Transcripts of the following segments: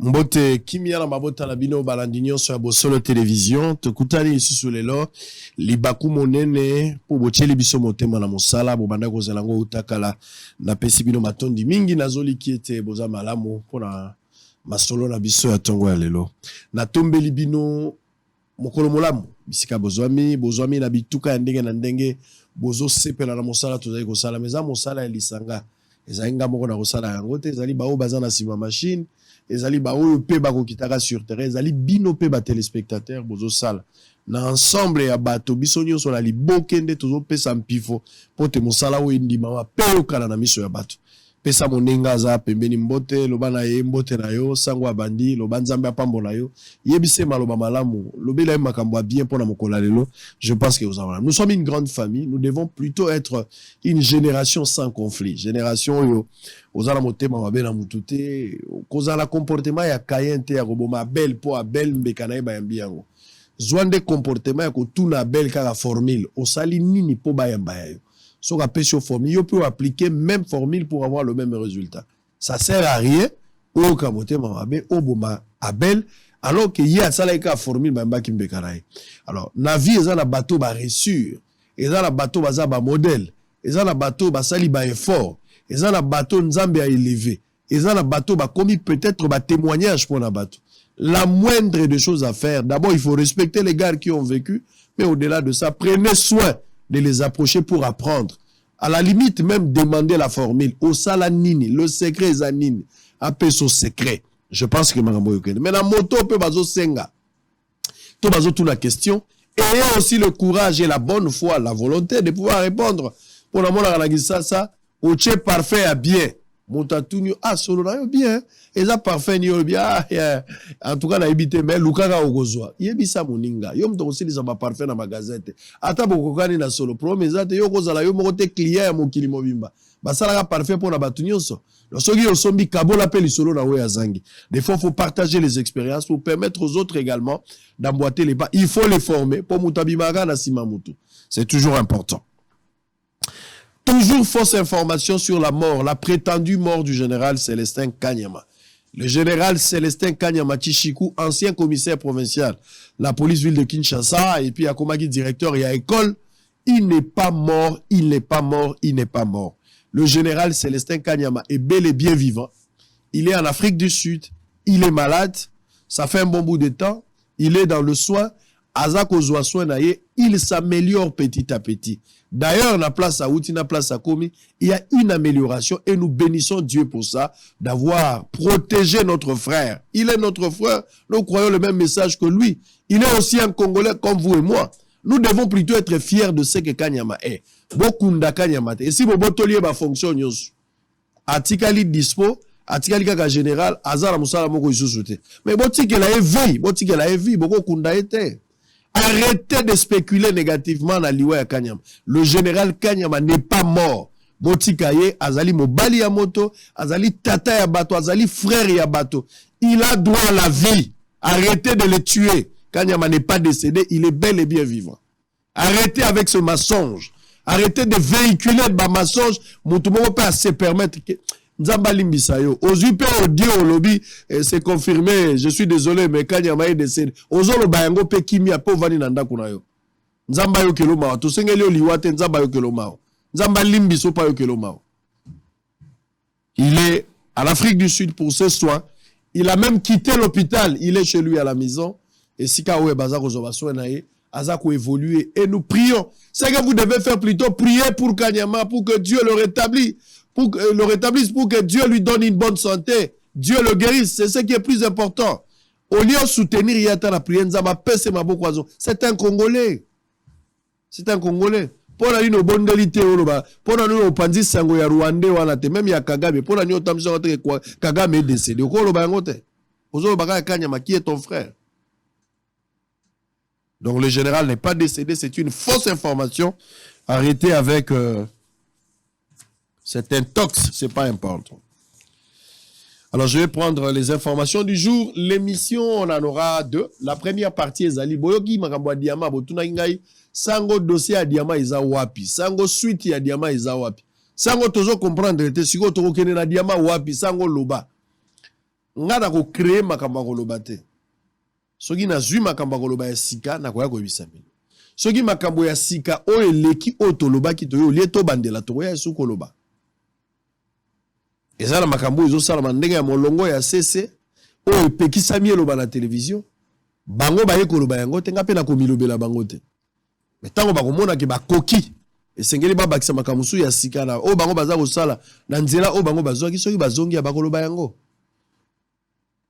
Mbote kimia na mabota na bino balandinyo sur Bosolo Télévision tokutani ici sur lelo libaku monene po bocheli biso motema na mosala bobanda kozelango utakala na pesi bino matondi mingi nazoli kiete boza malamu pona masolo na biso ya tongo ya lelo na tombeli bino mokolo molamu bisika bozwami na bituka ya ndenge na ndenge bozo sepela na mosala tozali kosala meza mosala ya lisanga ezainga moko na kosala yango te ezali bao baza na sima machine ezali ba oyo pe bakokitaka sur terrain ezali bino pe ba téléspectateurs bozo sala na ensemble ya bato biso nyonso na libokende tozo pesa mpifo pote mosala oyo ndima wa pe okala na miso ya bato pesa monenga za pembeni mbote loba na ye mbote na yo sango abandi loba nzambe apambola yo yebise maloba malamu lobela makambo bien pona mokola lelo. Je pense que nous sommes une grande famille, nous devons plutôt être une génération sans conflit, génération yo ozala motema mabe na mutute kozala comportement ya kayente ya roboma Abel po Abel mbekana ye bayambi yango zwande comportement ya kotuna Abel kaka formule osali nini po bayamba yo so ka pêche formule yo peut appliquer même formule pour avoir le même résultat, ça sert à rien au motema mabe oboma Abel alors que y a ça la formule bayamba kimbekana ye. Alors na vie eza na bateau ba réussir eza na bateau baza ba modèle eza na bateau basali ba effort eza na bateau nzambe a élevé eza na bateau ba commis peut-être ba témoignage pour na bateau. La moindre des choses à faire, d'abord il faut respecter les gars qui ont vécu, mais au-delà de ça prenez soin de les approcher pour apprendre, à la limite même demander la formule au salanini le secret zanini appelle son secret. Je pense que makambo yokende mais la moto peut bazo senga to bazo toute la question et aussi le courage et la bonne foi, la volonté de pouvoir répondre pour la mona la ça au tché parfait à bien montatunyo solo na yo bien et ça parfait ni yo bien en tout cas na habité mais lukaka okozwa yebisa moninga yo mto aussi les ba parfait na magazette ata bokokani na solo promesate yo kozala yo moko te client ya mokili mobimba basala parfait pour na batunyonso lorsque yo sombi kabola pe lisolo na we azangi. Des fois faut partager les expériences pour permettre aux autres également d'emboîter les pas, il faut les former pour mutabimaka na simamutu, c'est toujours important. Toujours fausse information sur la mort, la prétendue mort du général Célestin Kanyama. Le général Célestin Kanyama Chichiku, ancien commissaire provincial, la police ville de Kinshasa, et puis à Komagi directeur et à école, il n'est pas mort, il n'est pas mort, il n'est pas mort. Le général Célestin Kanyama est bel et bien vivant. Il est en Afrique du Sud, il est malade, ça fait un bon bout de temps, il est dans le soin, il s'améliore petit à petit. D'ailleurs, na place à Outi, na place à Komi, il y a une amélioration et nous bénissons Dieu pour ça, d'avoir protégé notre frère. Il est notre frère, nous croyons le même message que lui. Il est aussi un Congolais comme vous et moi. Nous devons plutôt être fiers de ce que Kanyama est. Bokunda Kanyama. Et si Bobotolier va fonctionner, Atikali dispo, Atikali kaka général, Azara Moussala Moko Isusoute. Mais Botike la vie, Bokunda était. Arrêtez de spéculer négativement dans l'Iwa Kanyama. Le général Kanyama n'est pas mort. Botikaye, Azali Mobali Yamoto, Azali Tata Yabato, Azali Frère Yabato. Il a droit à la vie. Arrêtez de le tuer. Kanyama n'est pas décédé, il est bel et bien vivant. Arrêtez avec ce mensonge. Arrêtez de véhiculer des mensonges. Moutoumou peut se permettre que Nzamba Limbisayo. Ozupe Odi Olobi, c'est confirmé. Je suis désolé, mais Kanyama est décédé. Ozolo Bayango pe Kimi apo vani nanda kunayo. Nzamba yo kelo mao. Tosengeli oliwate Nzamba yo kelo mao. Nzamba Limbiso pa yo kelo mao. Il est à l'Afrique du Sud pour ce soin. Il a même quitté l'hôpital. Il est chez lui à la maison. Et si Kaoué Bazar Ozobaso Naye, Azako évolue. Et nous prions. C'est que vous devez faire plutôt prier pour Kanyama, pour que Dieu le rétablisse. Pour que Dieu lui donne une bonne santé, Dieu le guérisse, c'est ce qui est plus important. Au lieu de soutenir Yata la prière, c'est un Congolais. C'est un Congolais. Pour la ligne bondalité, pour la ligne panzi sango ya Rwandais, même ya Kagame, pour la ligne tamisa Kagame est décédé. Qui est ton frère? Donc le général n'est pas décédé, c'est une fausse information. Arrêtez avec... C'est un tox, c'est pas important. Alors, je vais prendre les informations du jour. L'émission, on en aura deux. La première partie est Zali Boyoki, Makambo Diama, Botuna Ingai, Sango dossier à Diama Iza Wapi, Sango suite à Diama Iza Wapi. Sango tozo comprendre, te sigo toko kene na Diama Wapi, Sango Loba. nga na ko créer makambo koloba te soki na zui makambo koloba ya sika na koya koyebisa bino soki makambo ya sika o eleki o tolobaki to yo lie to bandela to ya su koloba ezala makambo ezo sala mandenge ya molongo ya CC o epekisami eloba na télévision bango baye koloba yango te nga pe na komilobela bango te mais tango bakomona ke bakoki esengeli babakisa makambo su ya sika na o bango baza kosala na nzela o bango bazwaki soki bazongi ya bakoloba yango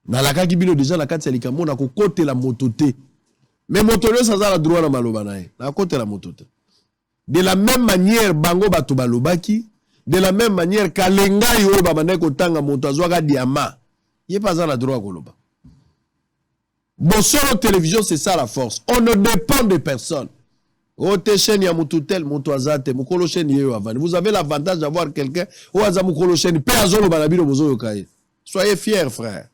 nalakaki bino déjà na kati ya likambo na kokotela moto te mais moto nyonso aza na droit na maloba na ye na kokotela moto te de la même manière bango bato balobaki de la même manière kalengai oyo babandaki kotanga moto azwaka diama ye pas aza na droit ya koloba Bosolo télévision c'est ça la force on ne dépend de personne ote chaîne ya mutu tel mutu azate mukolo chaîne yeyo avani vous avez l'avantage d'avoir quelqu'un ou aza mukolo chaîne pe azolo balabino bozo yokaye soyez fiers frère.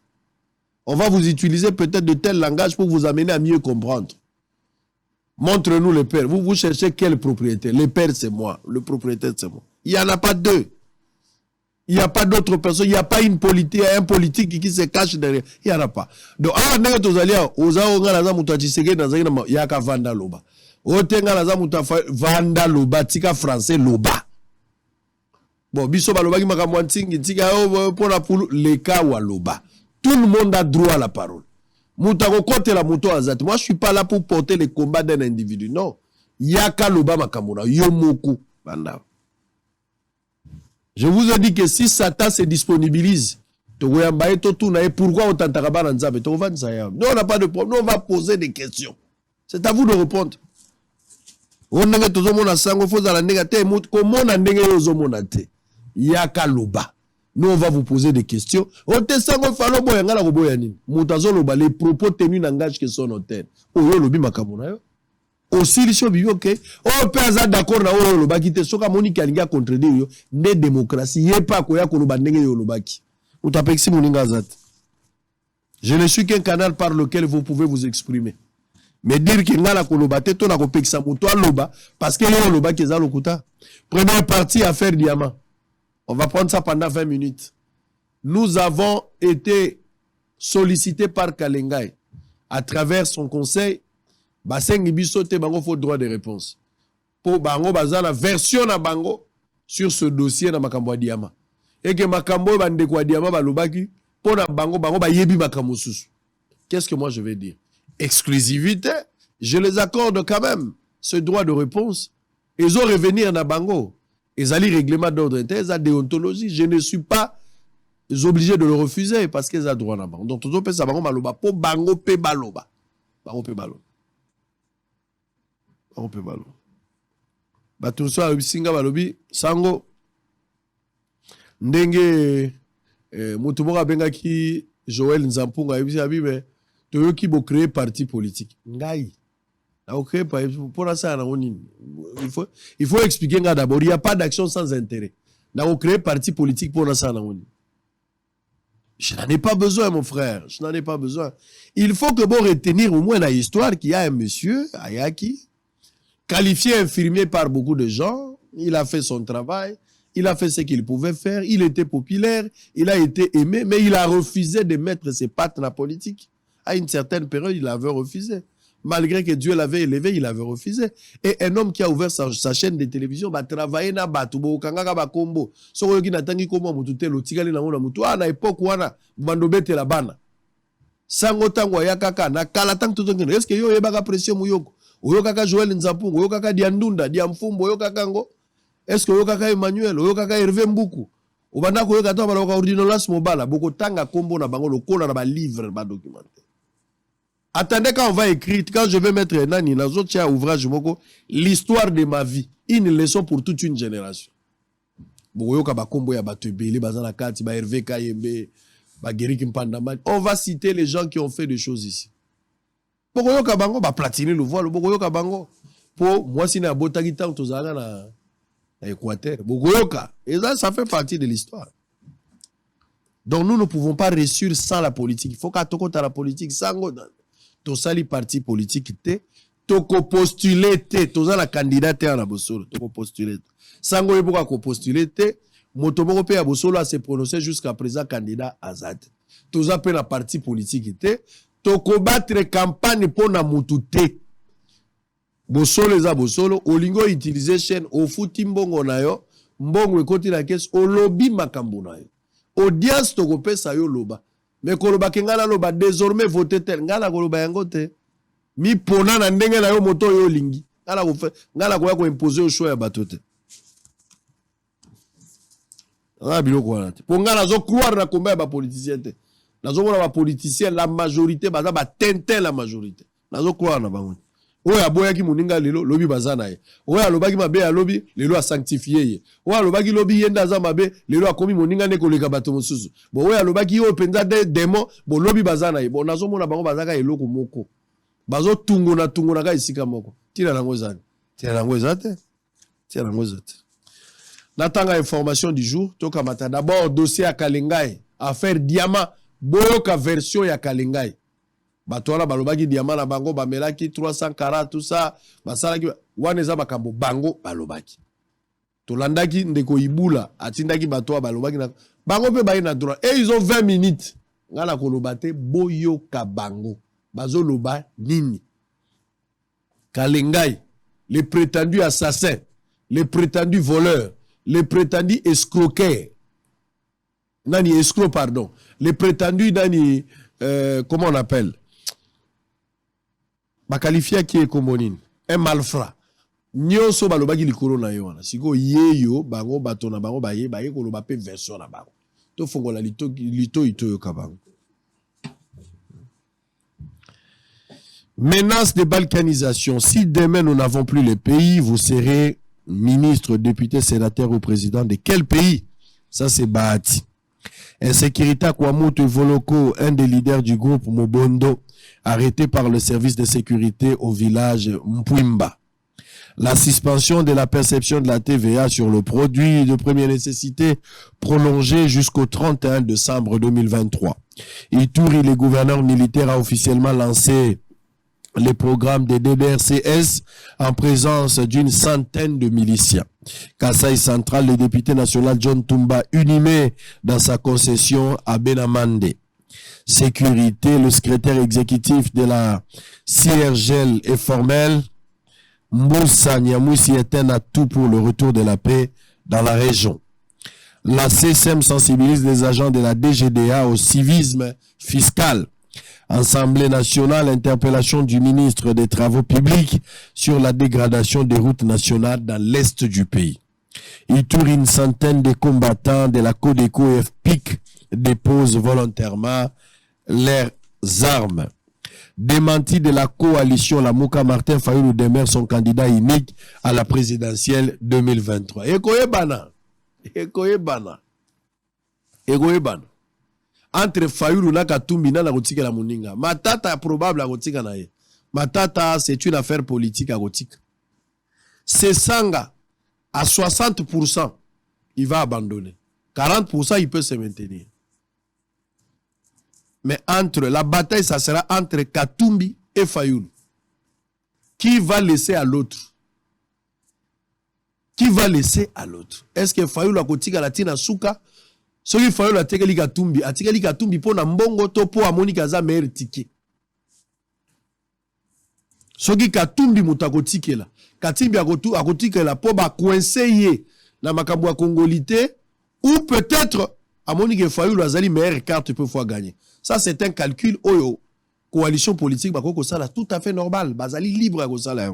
On va vous utiliser peut-être de tel langage pour vous amener à mieux comprendre. Montre-nous le père. Vous cherchez quel propriétaire? Le père, c'est moi. Le propriétaire, c'est moi. Il n'y en a pas deux. Il n'y a pas d'autres personnes. Il n'y a pas un politique qui se cache derrière. Il n'y en a pas. Donc, ah, n'est-ce que vous allez il y a qu'à vanda loba. Vanda loba, tika français loba. Bon, biso baloba ki makamwantingi, tika pour la poule, les cas ou loba. Tout le monde a droit à la parole. Moi, je ne suis pas là pour porter les combats d'un individu. Non. Yaka loba makamuna. Yomoku. Je vous ai dit que si Satan se disponibilise, pourquoi on t'entendra dans Nzambe? Nous, on n'a pas de problème. Nous, on va poser des questions. C'est à vous de répondre. On a tout le monde à sango, faut la négative. Comment on a négatif? Yaka loba. Nous, on va vous poser des questions. On te sent qu'on fait les propos tenus n'engagent que son hôtel. Aussi, les choses, ok. On peut être d'accord, on va quitter ce qu'on a dit contredire. Ne démocratie, il n'y a pas quoi qu'on va néger au lobaki. Ou t'as pexi mon ingazat. Je ne suis qu'un canal par lequel vous pouvez vous exprimer. Mais dire qu'il y a la kolobate, ton a coupé que ça moutoua loba, parce qu'il y a un loba qui est à l'okuta. Première partie, affaire diamant. On va prendre ça pendant 20 minutes. Nous avons été sollicités par Kalengai à travers son conseil. Basengi bisote bango faut droit de réponse. Pour bango bazana version na bango sur ce dossier na makambo diamant. Et que makambo bande kwa diamant balobaki pour na bango ba yebi makambo susu. Qu'est-ce que moi je vais dire? Exclusivité, je les accorde quand même ce droit de réponse. Ils ont revenir na bango. Ils allaient règlement d'ordre interne, ils ont déontologie. Je ne suis pas obligé de le refuser parce qu'ils ont droit à bango. Donc, tout le monde peut savoir maloba pour bango pe baloba. Bango pe baloba. Bango pe baloba. Ba tout ça singa balobi sango ndenge mutu moko abengaki Joël Nzampunga yebisi abibe toyoki bo créer parti politique. Ngai. Il faut expliquer d'abord, il n'y a pas d'action sans intérêt. Nous avons créé parti politique pour ça. Je n'en ai pas besoin, mon frère. Je n'en ai pas besoin. Il faut que vous retenir au moins la histoire qu'il y a un monsieur, Ayaki, qualifié infirmier par beaucoup de gens. Il a fait son travail. Il a fait ce qu'il pouvait faire. Il était populaire. Il a été aimé. Mais il a refusé de mettre ses pattes dans la politique. À une certaine période, il avait refusé. Malgré que Dieu l'avait élevé, il avait refusé. Et un homme qui a ouvert sa chaîne de télévision va travailler na batu bo kangaka ba kombo. Soko yoki natangi kombo mutute lo tikali na ngona mutu na époque wana bandobete la bana. Sango tango ya kaka na kala tango tozongena. Est-ce que yo yebaka pression muyoko? Oyo kaka Joël Nzampunga, oyo kaka Diandunda, Diamfumbo, oyo kaka ngo. Est-ce que oyo kaka Emmanuel, oyo kaka Hervé Mbuku? Obanda ko yo kata ba ordinolas mobala, boko tanga kombo na bango lokola na ba livre ba documentaire. Attendez quand on va écrire, quand je vais mettre Nani, dans autres ouvrage, l'histoire de ma vie, une leçon pour toute une génération. On va citer les gens qui ont fait des choses ici. Pour platiner le voile, pour moi, si na Équateur, et ça fait partie de l'histoire. Donc nous ne pouvons pas réussir sans la politique. Il faut qu'à tout la politique, sans tosali parti politique te toko postuler te toza la candidate na bosolo toko postuler sango yeboka ko postuler te Motomoko pe ya bosolo a se prononcer jusqu'à présent candidat Azad. Tous appellent la parti politique était. Toko battre campagne pour na mutute. Bosolo eza bosolo. Olingo utiliser chaîne au futi mbongo na yo. Mbongo ekoti na kesi. O lobby makambo na yo. Audience toko pesa yo loba. Mais koloba kengala loba désormais voter tel. Ngala koloba yango te. Mi pona na ndenge na yo moto yo lingi. Ngala ko imposer au choix ya batote. Ah, biloko wana te. Pour nga nazo croire na combat ba politicien te. Nazo mona ba politicien la majorité baza ba tente la majorité. Nazo croire na bango. Oya aboyaki moninga lelo lobi baza na ye. Oya alobaki mabe ya lobi lelo a sanctifier ye. Oya alobaki lobi yenda za mabe lelo akomi moninga ne koleka bato mosusu. Bo oya alobaki yo penza de démon bo lobi baza na ye. Bo nazo mona bango baza ka eloko moko. Bazo tungona ka isika moko. Tira nango zani. Tira nango zate. Tira nango zate. Natanga information du jour, toka mata d'abord dossier à Kalengai, affaire Diamant, boyoka version ya Kalengai. Batola balobaki Diamant na bango bamelaki 300 carats tout ça, basalaki waneza bakambo bango balobaki. Tolandaki ndeko Ibula, atindaki batoa balobaki na bango pe bayi na droit. Et ils ont 20 minutes. Ngala kolobate boyoka bango. Bazo loba nini. Kalengai, les prétendus assassins, les prétendus voleurs, les prétendus escroqueurs, nani escroc pardon, les prétendus nani comment on appelle, ba qualifié qui est commonine, un malfrat. Nyonso balobaki likolo na yo wana. Siko yeyo bango batona bango baye koloba pe version na bango. To fongola lito ito yo kabango. Menace de balkanisation. Si demain nous n'avons plus le pays, vous serez ministre, député, sénateur ou président de quel pays? Ça, c'est Bahati. Insécurité à Kwamoto Voloko, un des leaders du groupe Mobondo, arrêté par le service de sécurité au village Mpwimba. La suspension de la perception de la TVA sur le produit de première nécessité prolongée jusqu'au 31 décembre 2023. Ituri, le gouverneur militaire, a officiellement lancé les programmes des DDRCS en présence d'une centaine de miliciens. Kasaï Central, le député national John Tumba, unimé dans sa concession à Benamande. Sécurité, le secrétaire exécutif de la CIRGL est formel. Moussa Niamoussi est un atout pour le retour de la paix dans la région. La CSM sensibilise les agents de la DGDA au civisme fiscal. Assemblée nationale, interpellation du ministre des Travaux publics sur la dégradation des routes nationales dans l'est du pays. Ituri, une centaine de combattants de la Codeco et FPIC déposent volontairement leurs armes. Démenti de la coalition, la Mouka Martin Fayoulou demeure son candidat unique à la présidentielle 2023. Ekoyebana. Entre Fayoulou na Katumbi na Rotika la Moninga. Matata probable à Rotika na ye. Matata, c'est une affaire politique à Rotika. C'est Sanga, à 60%, il va abandonner. 40%, il peut se maintenir. Mais la bataille, ça sera entre Katumbi et Fayoulou. Qui va laisser à l'autre? Qui va laisser à l'autre? Est-ce que Fayoulou a Rotika la Tina Souka? Ce qui Fayoulou a Tekeli Katumbi pour Nambongo to pour Amonika za meilleur ticket. Ce qui Katumbi mutakotike la. Katumbi akotike la pour ba coincer na makambo ya Congolité ou peut-être Amonika Fayoulou azali meilleure carte pour pouvoir gagner. Ça c'est un calcul oyo coalition politique bakoko sala tout à fait normal, bazali libre à kosala.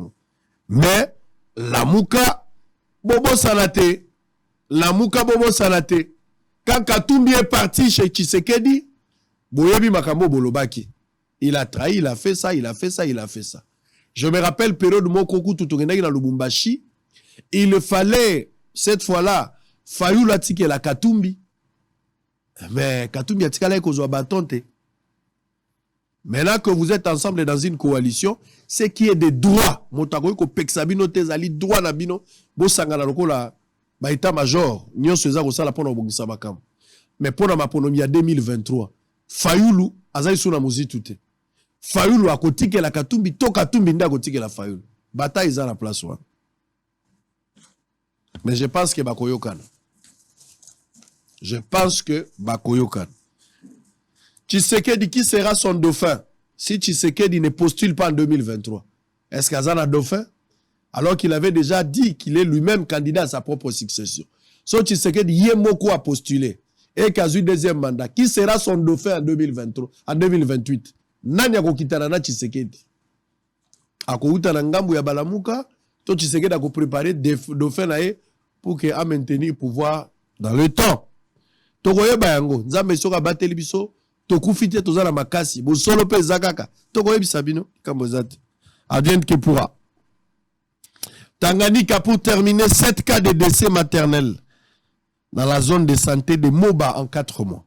Mais la Mouka bobo salate. La Mouka bobo salate. Quand Katumbi est parti chez Tshisekedi, Boyebi Makambo Bolobaki. Il a trahi, il a fait ça, il a fait ça, il a fait ça. Je me rappelle, période Mokoku Tutogenagi dans Lubumbashi, il fallait, cette fois-là, Fayoulou atike la Katumbi. Mais Katumbi atike la Kozwa Batonte. Maintenant que vous êtes ensemble dans une coalition, c'est qui est des droits. Motakoy ko Pexabino Tezali, droit Nabino, Bosangana Lokola. Baïta major, nyon seza kosala pona obongisa bakam. Mais pona maponomi ya 2023, Fayoulou azali suna mozi tout. Fayoulou a kotike la Katumbi, to Katumbi nda kotike la Fayoulou. Bataille za la place one. Mais je pense que bakoyokana. Je pense que Bakoyokan. Tshisekedi, qui sera son dauphin si Tshisekedi ne postule pas en 2023? Est-ce qu'Azan a dauphin? Alors qu'il avait déjà dit qu'il est lui-même candidat à sa propre succession. So Tshisekedi, Yemoko a postulé. Et Kazu deuxième mandat. Qui sera son dauphin en 2023, en 2028? Nani akokitanana Tshisekedi? Akouta na ngambu ya balamuka, to Tshisekedi a préparé dauphin nae pour que a maintenir pouvoir dans le temps. Tokoye bayango, nzambe soka bateli biso, tokufite tozala makasi, bo solo pe zakaka. Tokoye bisabino kambozate. Advienne que pourra. Tanganyika pour terminer 7 cas de décès maternels dans la zone de santé de Moba en 4 mois.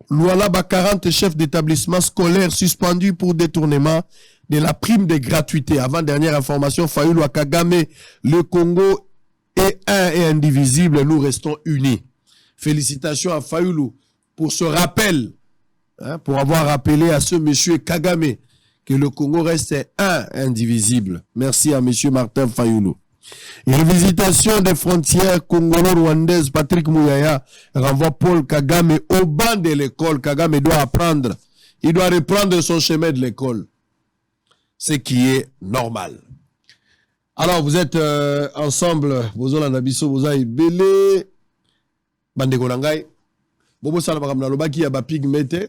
Lualaba 40 chefs d'établissement scolaire suspendus pour détournement de la prime de gratuité. Avant dernière information, Fayulu Kagame, le Congo est un et indivisible, nous restons unis. Félicitations à Fayulu pour ce rappel, pour avoir rappelé à ce monsieur Kagame que le Congo reste un indivisible. Merci à monsieur Martin Fayulu. Revisitation des frontières congolo-rwandaises, Patrick Mouyaya renvoie Paul Kagame au banc de l'école. Kagame doit apprendre, il doit reprendre son chemin de l'école, ce qui est normal. Alors vous êtes ensemble, vous avez Nabiso, vous avez Belé, Bandeko Nangai, Bobo Salama Kamnalobaki, Yaba Pigmete,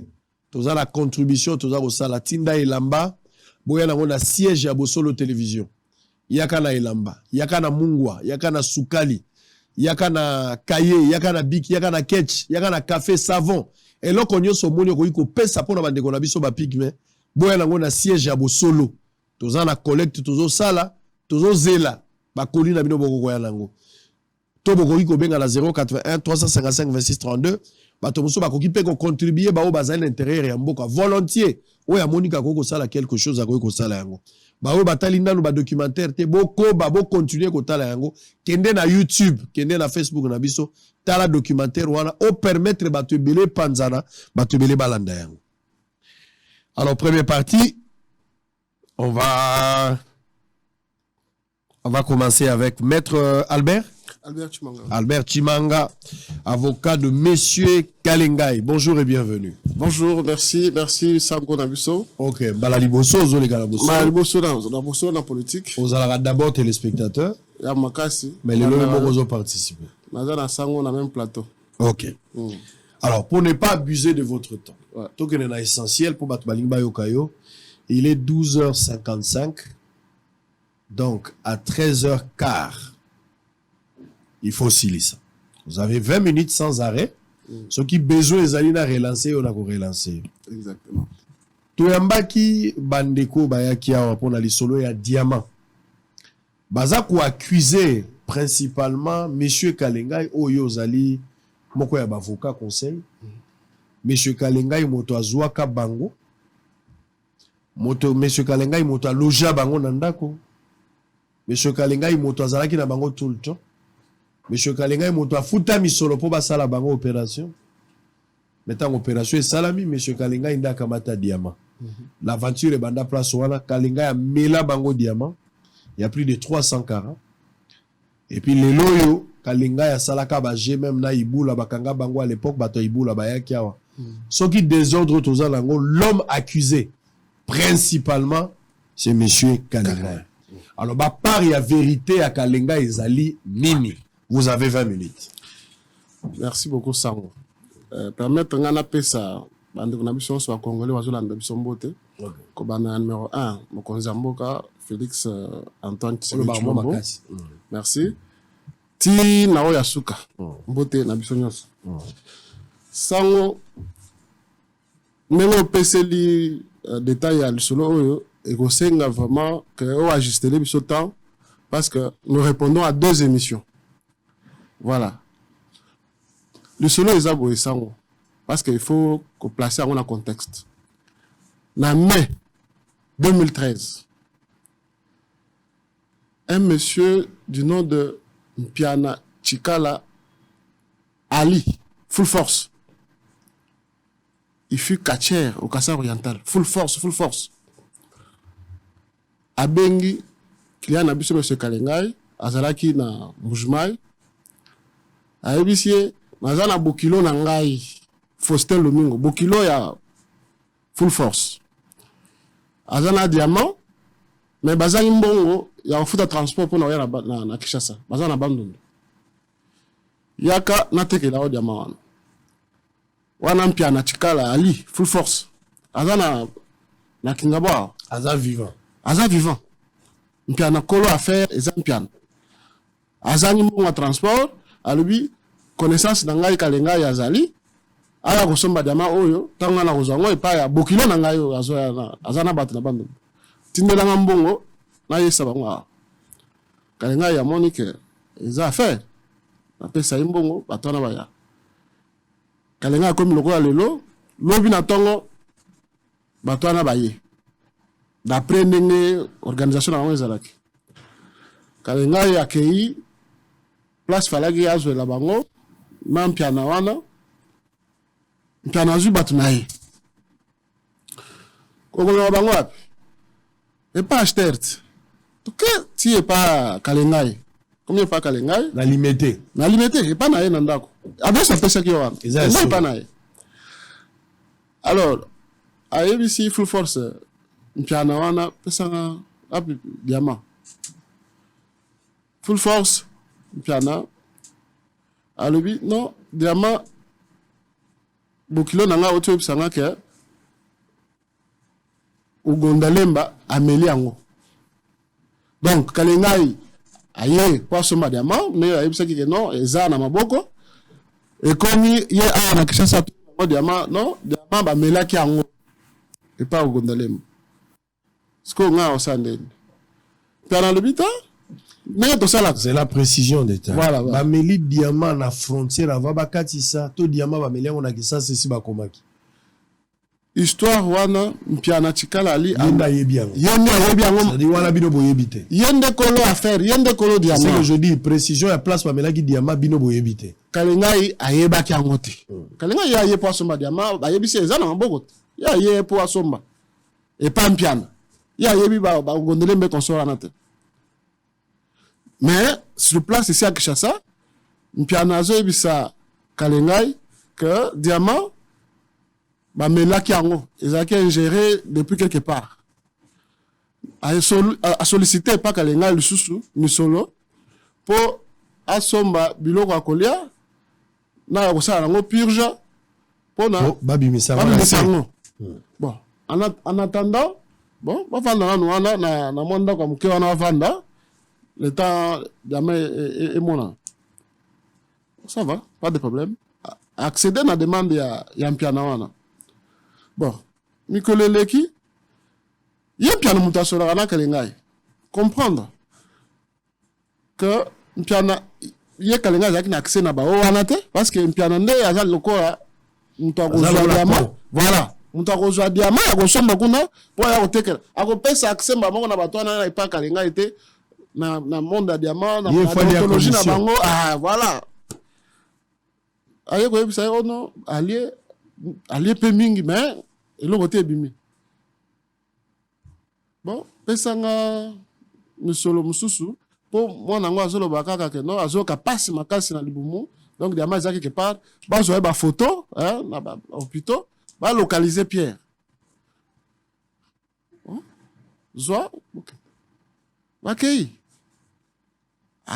vous avez la contribution, vous avez la Tinda et Lamba, Boya na siège à Bosolo Télévision. Yakana Elamba, Yakana Mungwa, Yakana Soukali, Yakana Kaye, Yakana Bik, Yakana Ketch, Yakana Café Savon. Et là, qu'on y a son monio, qu'on peut s'apprendre à bande biso ba pigme. Boya na siège à Bosolo. Toza na collecte, tozo sala, tozo zela. Ba colline bino boko koya nango. To boko ko benga na 081 355 26 32. Ba to muso ba ko kipe ko contribuer ba o bazali l'intérieur ya mboka volontiers. Oya monika ko sala quelque chose a ko sala yango. Ba o batali ndanu ba documentaire te boko ba bo continuer ko tala yango kende na YouTube kende na Facebook na biso tala documentaire wana o permettre ba te belé panzana ba te belé balanda yango. Alors première partie on va commencer avec Maître Albert Chimanga. Albert Chimanga, avocat de Monsieur Kalengai. Bonjour et bienvenue. Bonjour, merci Sango Nabiso. Ok, Balaliboso, les gars, Balaliboso, dans la politique. Vous allez d'abord téléspectateurs. Mais les lois ont participé. Nous avons Sango dans le même plateau. Ok. Alors, pour ne pas abuser de votre temps, tout que c'est essentiel pour battre Balingba Yokayo, il est 12h55. Donc, à 13h15, il faut aussi ça. Vous avez 20 minutes sans arrêt. Ce qui besoin les alina relancer, on a relancer. Exactement. Toyambaki bandeko bayaki awa pona lisolo ya diamant. Baza ko accuser principalement monsieur Kalengai oyo zali moko ya bavocat conseil. Monsieur Kalengai moto azwaka bango. Monsieur Kalengai moto loja bango na ndako. Monsieur Kalengai moto azalaki na bango tout le temps. Monsieur Kalengai moto afuta misolo po basala bango opération. Mettant opération et salami, monsieur Kalengai inda kamata diamant. L'aventure est banda place wana Kalengai a mela bango diamant. Il y a plus de 340. Et puis les loyo Kalengai a salaka ba G même na ibula bakanga bango à l'époque bato ibula bayaki awa. Ce qui désordre tous lango l'homme accusé principalement c'est monsieur Kalengai. Alors ba part il y a vérité à Kalengai ezali nini. Vous avez 20 minutes. Merci beaucoup, Sango. Permettez ngana pesa bande kuna biso so congolais wazolanda biso mbote. Ko bana numéro 1 mokonzi mboka Félix Antoine Tshisekedi. Merci. Ti na oya suka. Mbote na biso nyonso. Sango mengo peseli détail ya lisolo oyo et ko senga vraiment que o ajuster biso temps parce que nous répondons à 2 émissions. Voilà. Le solo est aboué sango. Parce qu'il faut qu'on place en contexte. En mai 2013, un monsieur du nom de Mpiana Chikala Ali, full force. Il fut catcher au Kassai oriental. Full force. Abengi, client abisso monsieur Kalengai, Azalaki na Mujmai. Abissier naza na bokilo na ngai Faustin Lomingo bokilo ya full force aza na diamant mais bazangi mbongo ya kofuta transport mpona oya na Kinshasa baza na Bandundu yaka natekela o diamant wana mpiana tikala ali full force aza na Kingabwa aza vivant mpiana kolo affaire eza mpiana azangi mbongo ya transport alobi connaissance na ngai kalenga ya zali aya kosomba diamant oyo tanga na kozango epai ya bokilo na ngai oyo aza na bato na Bandundu tindelanga mbongo na yesa bango kalenga ya Monique eza affaire napesa mbongo bato na baya kalenga akomi lokola lelo lobi na tongo bato na baye d'après ndenge organisation na bango ezalaki kalenga ya kei place falaki azwela bango na mpiana wana mpiana azwi bato na ye kokolonga bango wapi epa ashtert toke ti epa kalengai komi epa kalengai na limité epa na ye na ndako adresse apesaki yo wana epa na ye alors ayebisi full force mpiana wana pesanga api diamant full force mpiana alobi non diamant bokilo na nga oto ebisanga ke ugondalemba ameli yango donc kalengai aye po asomba diamant me ayebisaki ke non eza na maboko ekomi ye awa na Kinshasa diamant non diamant bamelaki yango epa ugondalemba siko nga osandeni mpiana alobi ta c'est la précision d'état. Voilà. Bameli diamant na frontière avant bakatisa to diamant bameli on a que ça c'est bakomaki. Histoire wana mpiana tikala ali yenda yebiango. Ça dit wana bino boyebite. Yende kolo affaire, yende kolo diamant. C'est que je dis précision ya place bamela ki diamant bino boyebite. Kalengai ayeba ki angote. Kalengai ya ye po asomba diamant, bayebisi eza na maboko. Ya ye po asomba. Et pas mpiana. Ya yebi ba gondele mbe konsora na te. Mais sur place ici à Kinshasa, mpiana zo ebisa kalengai que diamant ba melaki yango ezaki ingéré depuis quelque part. A sollicité pas kalengai lisusu misolo pour asomba biloko akolia na kosala nango purge pona babimisa yango. Bon, en attendant, bon, bavanda wana na mwanda kwa muke wana bavanda le temps jamais est mon. Ça va, pas de problème. Accéder à la demande ya mpiana wana. Bon, mikoleleki ye mpiana mutasora na kalengai. Comprendre que mpiana ye kalengai zaki na accès na ba wana te parce que mpiana nde azali lokola mutakozwa diamant. Voilà. Mutakozwa diamant ya kosomba kuna po ya kotekela. Akopesa accès mbango na bato na epa kalengai te. Na monde à diamant na technologie na bango voilà aye ko ebisa oh non allié pe mingi mais eloko te bimi bon pesanga musolo mususu po mwana ngo azolo bakaka ke non azoka pasi makasi na libumu donc diamant ezaki quelque part bazo ba photo na ba hôpital ba localiser Pierre zoa OK bakei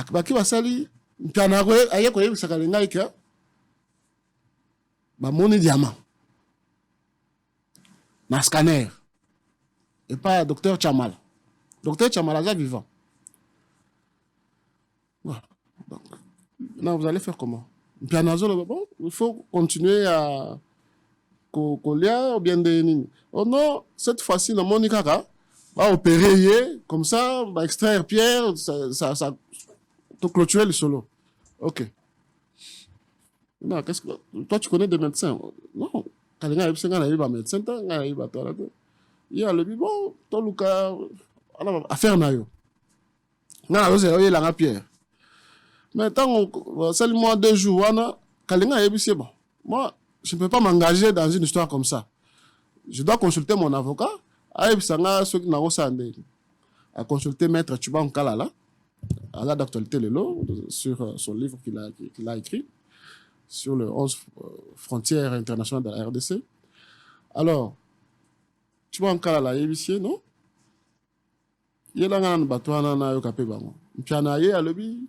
baki basali mpiana ko aye ko yebisa kalengai ke bamoni diamant na scanner et pas docteur Chamala est vivant. Voilà. Donc, là vous allez faire comment? Mpiana zolo bon, il faut continuer à coller ou bien de nini. Oh non, cette fois-ci na moni kaka va opérer comme ça, va extraire Pierre, ça te clôturer le solo. Ok. Non, qu'est-ce que toi tu connais des médecins? Non. Quand il y a un médecin, il y a le bon, toi Lucas, affaire na yo. Na yo la Pierre. Mais tant seulement 2 jours, quand il y a bon. Moi, je ne peux pas m'engager dans une histoire comme ça. Je dois consulter mon avocat. À consulter Maître Tchuban Kalala, à la d'actualité sur son livre qu'il a écrit sur le 11 frontières internationales de la RDC. Alors, tu vois encore la ABC, non? Il y a un bateau na yo kapé bango. Mpiana ye à lobby.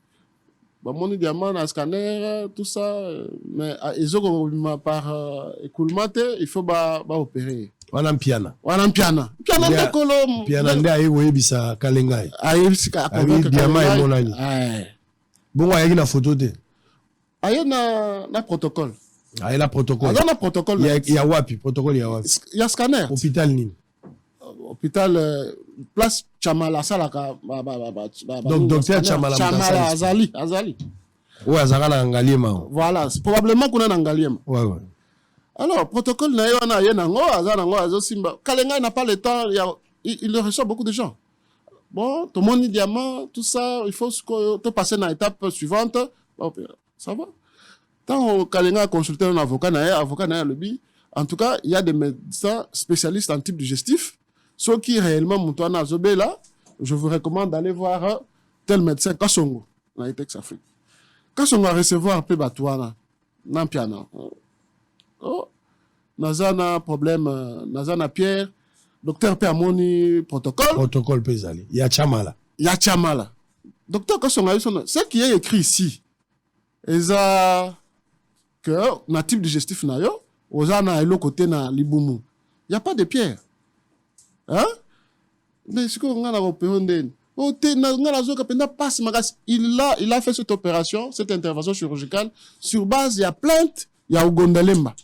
Bah mon diamant na scanner tout ça mais ils ont par écoulement il faut ba opérer. Wana mpiana. Wana mpiana. Mpiana ndekolo. Mpiana nde aye oyebisa kalengai. Ayebisa avec diamant et monani. Bon ayaki na photo te. Aye na protocole. Aye la protocole. Aye na protocole. Il y a wapi protocole il y a wapi. Il y a scanner. Hôpital nini. Hôpital place Chamala salaka donc docteur Chamala Azali ouais azala ngaliema voilà probablement qu'on a ngaliema ouais alors protocole na yo na yena ngo azana ngo azosimba Kalenga n'a pas le temps il reçoit beaucoup de gens bon tout le monde diamant tout ça il faut te passer à l'étape suivante ça va tant Kalenga a consulté un avocat na le bi en tout cas il y a des médecins spécialistes en type digestif. Ceux qui réellement Moutouana Zobé là, je vous recommande d'aller voir tel médecin Kassongo, dans les Texas Afrique. Kassongo a recevoir un peu Batouana, Nampiana. Oh, Nazana problème, Nazana Pierre, docteur Permoni protocole. Protocole Pesali. Il y a Chamala. Il y a Chamala. Docteur Kassongo a eu son. Ce qui est écrit ici, est que na type digestif na yo, ozana elo côté na libumu. Il n'y a pas de pierre. Hein? Mais ce qu'on a il a fait cette opération, cette intervention chirurgicale sur base il y a plainte, il y a Ugondalemba.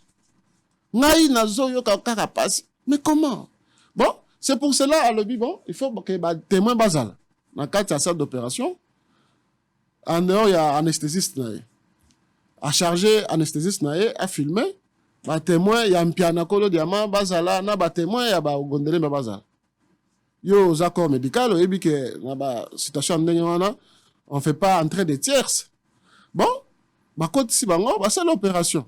Mais comment? Bon, c'est pour cela à l'objet, bon, il faut que les témoins basal. Dans le cadre de cette opération, en dehors, il y a anesthésiste à charger anesthésiste à filmer. Ba témoin ya mpiana kolo diamant bazala na ba témoin ya ba gondele ba bazala yo aux accords médicaux et bien que na ba situation ndenge wana on fait pas entrer des tierces bon ba côté si bango ba c'est l'opération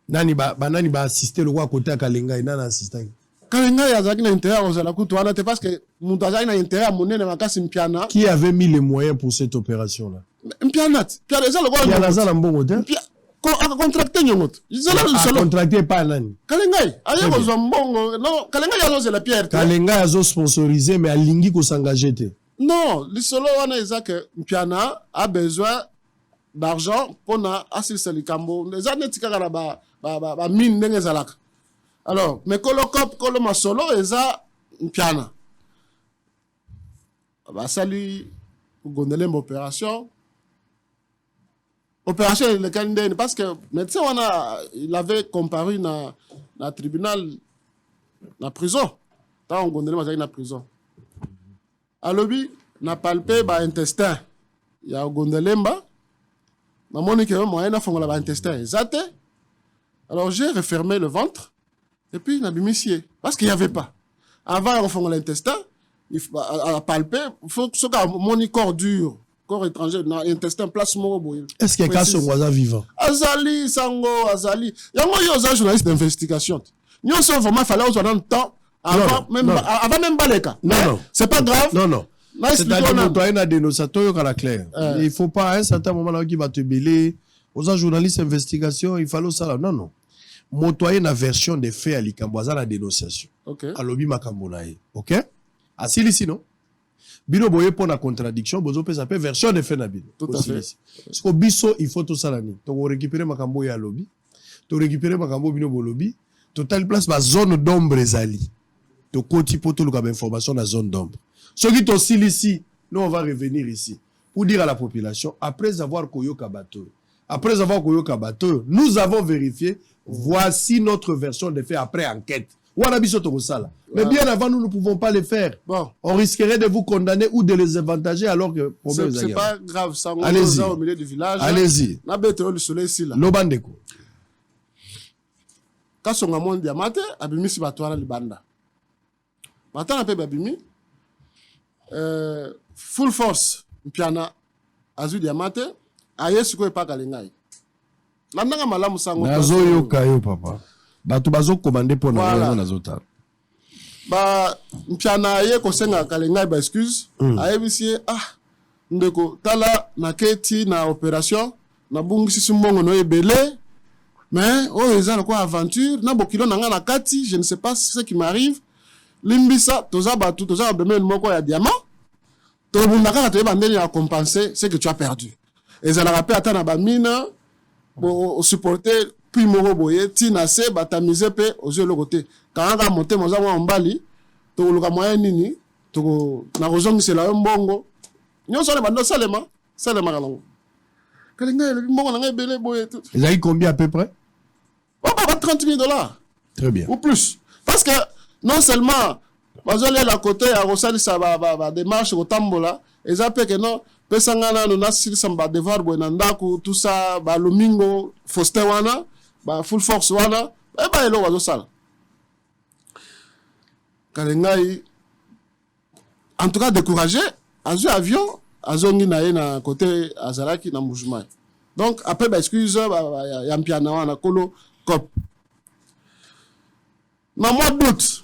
nani ba assister le roi côté Kalenga ina na assister Kalenga ya zaki na intérêt aux la kutu wana te parce que mutaza na intérêt à monene makasi mpiana qui avait mis les moyens pour cette opération là mpiana ça le roi mpiana za na mbongo te contracté nyongot contracté pas nani Kalenga aye ko zombongo non Kalenga yazo c'est la pierre Kalenga yazo sponsorisé mais alingi ko s'engager te non le solo wana eza que mpiana a besoin d'argent pour na assis likambo les anetika kala ba mine ndenge zalaka alors mais kolokop koloma solo eza mpiana ba sali gondele opération le candidat parce que médecin il avait comparu na tribunal na prison tant on gondele mazaki na prison alobi na palpé ba intestin ya gondelemba na moni que moyen na fongola ba intestin ezate alors j'ai refermé le ventre et puis na bimissier parce qu'il y avait pas avant on fongola l'intestin il faut à palper faut que ce moni corps dur corps étranger na intestin place moko. Est-ce que Kassongo aza vivant? Azali sango azali. Yango yo za journaliste d'investigation. Nous sommes vraiment fallait aux dans temps avant même baleka. Non. C'est pas grave. Non. C'est-à-dire que toi na dénonçateur yo la clair. Il faut pas à un certain moment là qui va te belé aux journalistes d'investigation, il fallait ça là. Non. Motoyen na version des faits à likambo za la dénonciation. OK. Alobi makambo na ye. OK? Asili sinon. Bino boye pour la contradiction, bozo pe ça peut version de fait na bino. Tout à fait. Parce que biso il faut tout ça là ni. To récupérer makambo ya lobby. To récupérer makambo bino bo lobby. Total place ba zone d'ombre ezali. To koti poto luka ba information na zone d'ombre. Ce qui to ici, nous on va revenir ici pour dire à la population après avoir koyoka bateau. Après avoir koyoka bateau, nous avons vérifié, voici notre version de fait après enquête. Mais bien avant, nous ne pouvons pas le faire. Bon. On risquerait de vous condamner ou de les avantager alors que... C'est pas grave, ça. Allez-y. Au milieu du village. Allez-y. Na beto le soleil ici là. Lobandeko. Kasonga mon diamante, abimi si batouana libanda. Maintenant, on peut abimi. Full force, mpiana, azu diamante, aye suko pas kalengai. Nandanga malamu sango. Nazo yo kayo papa. Bato bazo commandé pour na nazota. Ba mpiana ye ko senga kalengai ba excuse, aye bisi ndeko tala na keti na opération na bungisi simbongo no ebele Mais, oh, ils ont quoi aventure, na bokilo nanga na kati, je ne sais pas ce qui m'arrive. Limbisa, toza batu, toza abdomen moko ya diamant. Tobundaka te bandeli à compenser ce que tu as perdu. Et ça la rappelle attendre ba mine pour supporter puis moko boye tina se batamiser pe aux yeux le côté. Quand on a monté moza wa mbali, to luka moyen nini, to na rozongi c'est la mbongo. Nyo so le bando salema kalongo. Kalinga le mbongo na ngebele boye tout. Ils ont combien à peu près? Oh, bah, $30,000. Très bien. Ou plus. Parce que non seulement vous allez à côté à Rosali ça va démarche au tambola et ça fait que non pesangana no nasili samba devoir bonanda ku tout ça ba lomingo foster wana ba full force wana e ba elo wazo sala kalengai en tout cas découragé azu avion azongi na ye na côté azalaki na mouvement donc après ba excuse ya mpiana wana kolo cop na mois d'août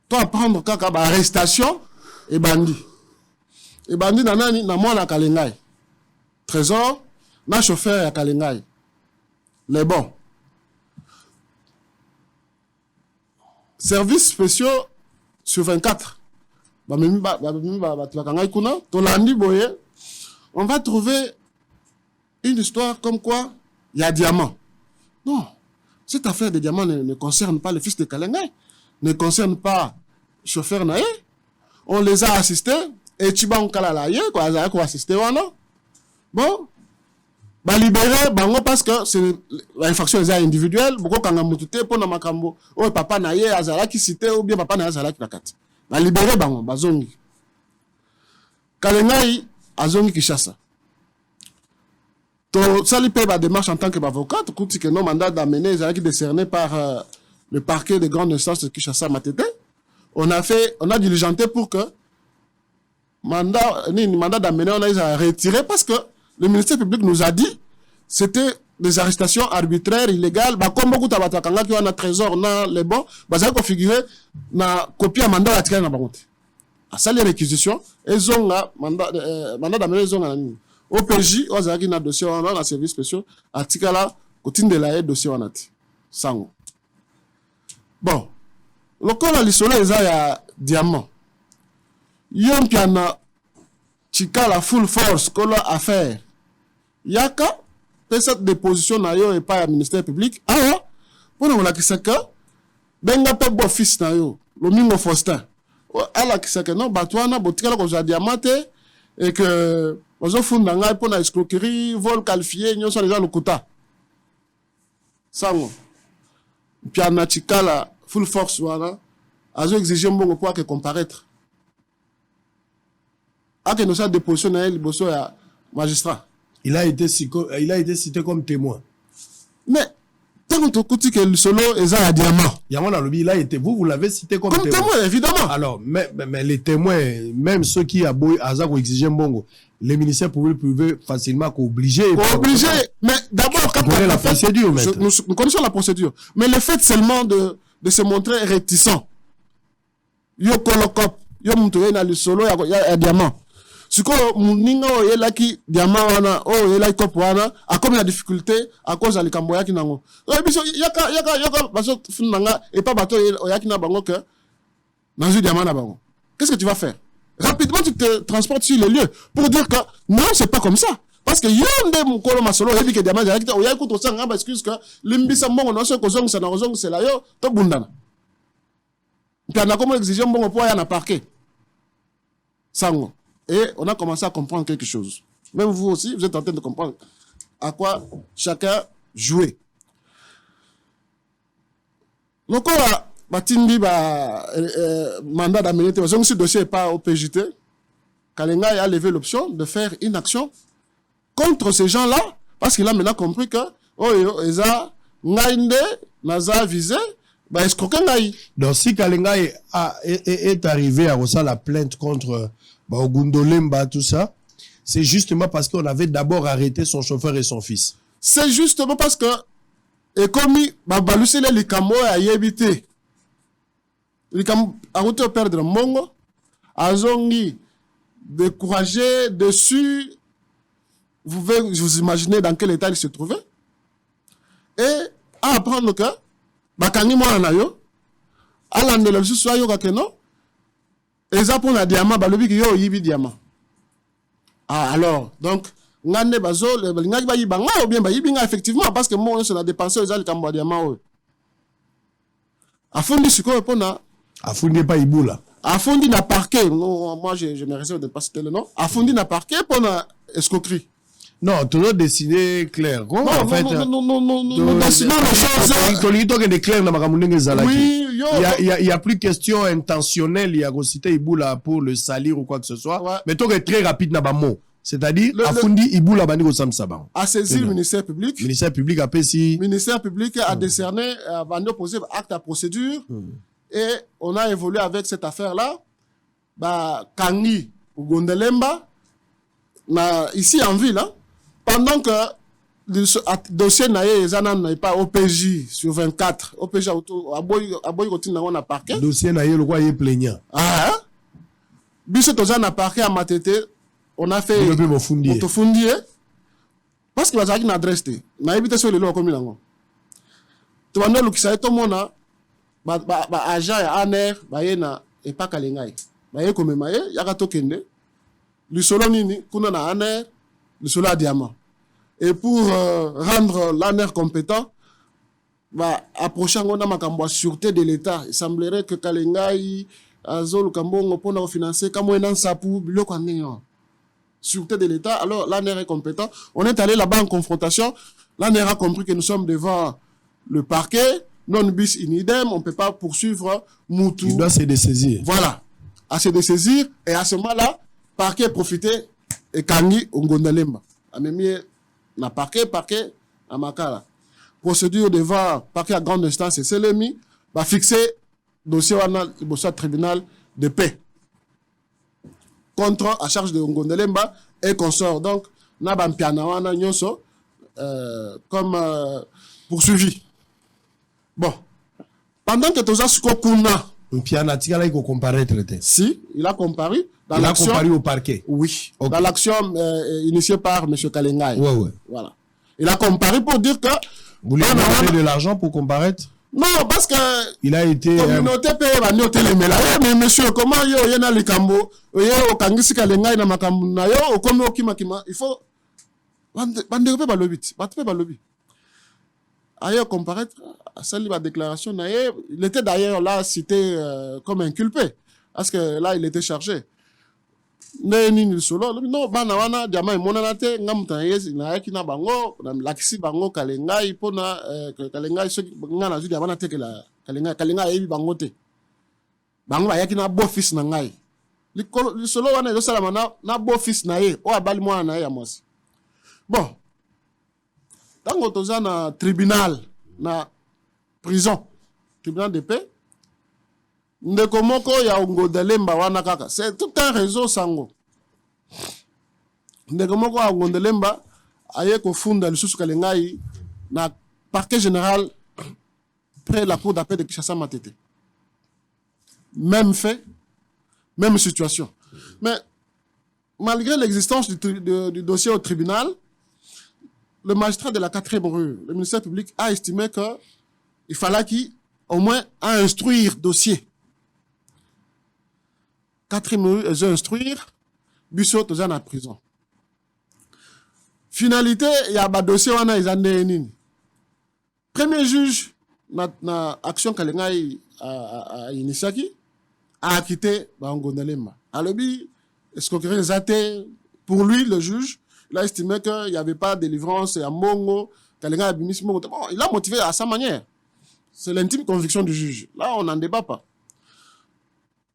toi prendre kaka ba arrestation et bandit na nani na mwana kalengai trésor na chauffeur ya kalengai les bons services spéciaux sur 24 ba kangai kuna to landi boye on va trouver une histoire comme quoi il y a diamant. Non, cette affaire de diamant ne concerne pas le fils de Kalengai, ne concerne pas chauffeur naïe. On les a assistés et Chiba on kalalaye quoi, ça quoi assister wana. Bon, ba libérer bango parce que c'est l'infraction est individuelle, beaucoup kanga mutute pour na makambo. Oh papa naïe azala qui cité ou bien papa naïe azala qui nakati. Ba libérer bango bazongi. Kalengai azongi Kinshasa. Ça lui paye la démarche en tant qu'avocat, écoute que non mandat d'amener les acquis décernés par le parquet de grande instance de Kinshasa Matete. On a diligenté pour que mandat d'amener on a retiré parce que le ministère public nous a dit c'était des arrestations arbitraires, illégales. Bah comme beaucoup d'abatakanga qui ont un trésor dans les bons, bah ça configuré na copie à mandat à na bangote. À ça les réquisitions, ils ont mandat d'amener ils ont OPJ, ozaki na dossier wana na service spéciaux, atikala kotindela dossier wana ti. Sango. Bon. Lokola lisolo eza ya diamant. Yon piana chikala full force kola affaire. Yaka pe cette déposition na yo et pas ya ministère public. Ah, pona wala kisaka benga pe bo fils na yo, Lomingo Faustin. Ala kisaka non batwana botikala ko za diamante et que ozo funda ngai pona escroquerie, vol qualifié, nyonso les gens lokuta. Sango. Piana chikala full force wana azo exiger mbongo pour que comparaître. A que nous a déposition na el boso ya magistrat. Il a été cité comme témoin. Mais tant que tu que le solo est à diamant. Yamana Lobi, il a été vous l'avez cité comme témoin. Comme témoin évidemment. Alors mais les témoins, même ceux qui a beau azako exiger mbongo, les ministères pouvaient facilement obliger. Obligé. Mais d'abord quand on la procédure, nous connaissons la procédure. Mais le fait seulement de se montrer réticent. Yo kolokop, yo mtuwe na le solo ya diamant. Siko muninga o yelaki diamant wana, o yelaki kop wana, a comme la difficulté à cause de likambo yaki nango. Biso yaka baso funanga et pas bato yaki na bango que nanzu diamant na bango. Qu'est-ce que tu vas faire? Rapidement tu te transportes sur les lieux pour dire que non, c'est pas comme ça. Parce que yonde mukolo masolo yebi que diamant yaki o yaki ko sanga ba excuse que limbisa mbongo no so ko zongo sa na zongo c'est la yo to bundana. Puis on a comment exiger mbongo pour aller na parquet. Sango. Et on a commencé à comprendre quelque chose. Même vous aussi, vous êtes en train de comprendre à quoi chacun jouait. Donc, Batindi mandat d'amener ce dossier n'est pas au PJT. Kalenga a levé l'option de faire une action contre ces gens-là parce qu'il a maintenant compris que Eza Ngainde Naza visé. Donc si Kalenga est arrivé à recevoir la plainte contre Ogundolemba, tout ça, c'est justement parce qu'on avait d'abord arrêté son chauffeur et son fils. C'est justement parce que, et comme Babalusele Likamo a yébité, Likamo a route au perdre Mongo, a zongi, découragé, dessus, vous imaginez dans quel état il se trouvait. Et à apprendre que, bakangi mwana na yo, alandela lisusu ayoka ke non, eza pour na diamant, balobi ki yo yibi diamant. Ah, alors, donc, ngande bazo, ngaki ba yibanga, ou bien ba yibinga effectivement, parce que moi, on a dépensé aux alikambo diamant. Afundi siko pona. Afundi pas ibula. Afundi na parquet, moi je me réserve de pas citer le nom. Afundi na parquet pona escroquerie. Non, tu dois dessiner clair. Non, en fait, non, dessinons les choses. Oui, il y a plus question intentionnelle, il y a cité Iboula pour le salir ou quoi que ce soit. Ouais. Mais tu es très rapide dans mot. C'est-à-dire, Afundi Iboula bani Sam Saban. A saisi le ministère public. Le ministère public a si. Le ministère public a décerné, a posé acte à procédure. Et on a évolué avec cette affaire-là. Bah, Kangi ou Gondelemba, ici en ville, hein, pendant que le dossier n'est pas OPJ sur 24, OPJ à Boy continue à parquet. Le dossier n'est pas le plaignant. Ah, Bissot à parquet à Matete, on a fait autofundier parce qu'il va dire une adresse. On a évité sur le lot comme il a. Tu vas nous qui tout le monde agent et aner, et pas Kalengai. Comme maye, yakato kende. Le solo nini, kuna na aner, le solo à diamant. Et pour rendre l'ANER compétent, approcher en makambo sûreté de l'État. Il semblerait que Kalengai, Azol, Kambongo, pour financer, comme on a sapou, biloko en sûreté de l'État. Alors l'ANER est compétent. On est allé là-bas en confrontation. L'ANER a compris que nous sommes devant le parquet. Non bis in idem, on ne peut pas poursuivre Moutou. Il doit se dessaisir. Voilà. À se dessaisir. Et à ce moment-là, parquet profité et Kangi Ngondalemba. Amemie na parquet à Makala. Procédure devant parquet à grande instance et Selemi va fixer dossier au tribunal de paix. Contre à charge de Ngondalemba et consort. Donc, na Pianawana Nyonso comme poursuivi. Bon. Pendant que tout ça se kuna. Piana Tigala il comparaître. Si, il a comparu. Il a comparé au parquet. Oui. Okay. Dans l'action initiée par M. Kalengai. Ouais. Voilà. Il a comparé pour dire que. Vous lui avez donné de l'argent pour comparaître? Non, parce que. Il a été. Communauté paye va noter les méla. Mais monsieur, comment yo yena les cambo, yo kangisi Kalengai na makambo na yo, comme yo kima. Il faut. Bande balobit. Batte balobi. Ailleurs comparaître à celle la déclaration, il était d'ailleurs là cité comme inculpé. Parce que là, il était chargé. Non, banawana diamant monanate ngamta yes na yakina bango na lakisi bango Kalengai pona Kalengai so ngana zu diamant te Kalengai yebi bango te bango ba yakina beau fils na ngai li solo wana zo sala na beau fils na ye o abali mwana na ye ya mwasi. Bon, tango toza na tribunal na prison tribunal de paix ndeko moko ya Ngondalemba wana kaka c'est tout un réseau sango ndeko moko ya Ngondalemba aye ko funda lisusu Kalengai na parquet général près la cour d'appel de Kinshasa Matete. Même fait, même situation. Mais malgré l'existence du dossier au tribunal, le magistrat de la 4e rue, le ministère public a estimé qu'il fallait qu'il au moins instruire dossier. 4e rue, ils ont instruire, Bissot, ils sont en prison. Finalité, il y a un dossier, ils ont premier juge, na action Kalengai a initié, a acquitté Ngondalemba. Alors, escroquerie exatée, pour lui, le juge, il a estimé qu'il n'y avait pas de délivrance à Mongo, Kalengai bon, il a motivé à sa manière. C'est l'intime conviction du juge. Là, on n'en débat pas.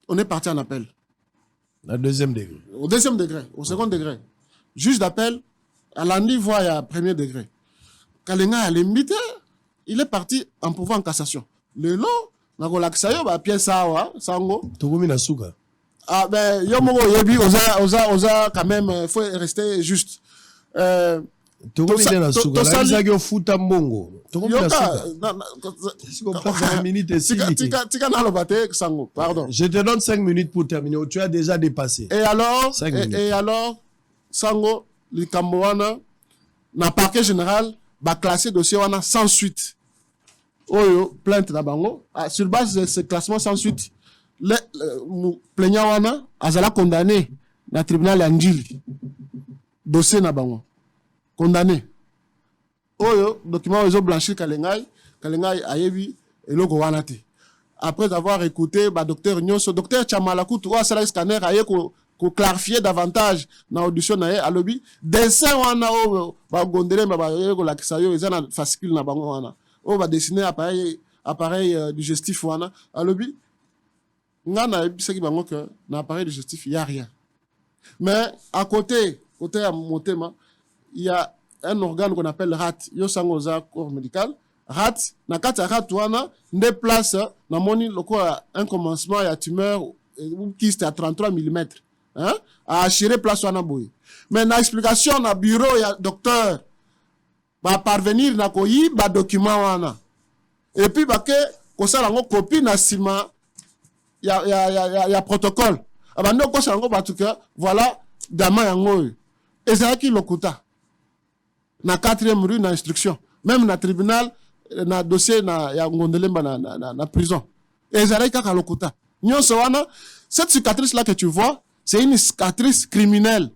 On est parti en appel. Au 2e degré. Au 2e degré, au 2e degré. Juge d'appel, à l'andi voit à 1er degré. Kalengai a limité, il est parti en pouvoir en cassation. Le lot, na kolaksayo ba pièce sawa, sango. Tokomi na suka. Ah ben yo moko yebi oza quand même faut rester juste. Tokomi na suka. La bizagyo futa mbongo. Tokomi na suka. Si on prend 5 minutes ici. Tika na lobate sango. Pardon. Je te donne 5 minutes pour terminer. Tu as déjà dépassé. Et alors 5 minutes. Et alors sango le Camboana, na parquet général, va classer dossier wana sans suite. Oyo, plainte na bango. Sur base de ce classement sans suite, le plaignant wana, azala condamné na tribunal ya Njili. Dossier na bango. Condamné. Oyo, document oyo blanchir Kalengai ayebi eloko wana te. Après avoir écouté docteur Nyoso, docteur Chamalakou, ou asala scanner aye ko clarifier davantage na audition na ye alobi dessin wana o ba gondele ba ko la kisayo ezana fascicule na bango wana. O va dessiner appareil digestif wana alobi ngana ebisaki bango que na appareil digestif il y a rien. Mais à côté à Motema, il y a un organe qu'on appelle RAT, yo sangoza corps médical. RAT, na kati RAT wana, nde place, na moni loko un commencement ya tumeur ou kyste à 33 mm. Hein? A assurer place wana boy. Mais na explication na bureau ya docteur ba parvenir na koyi ba document wana. Et puis ba ke ko sala ngo copie na sima ya protocole. Abando ko sala ngo ba tuka voilà dama yango. Ezaki lokuta. Na 4e rue na instruction. Même na tribunal na dossier na ya Ngondelemba na prison. Ezalaki kaka lokuta. Nyonso wana, cette cicatrice là que tu vois, c'est une cicatrice criminelle.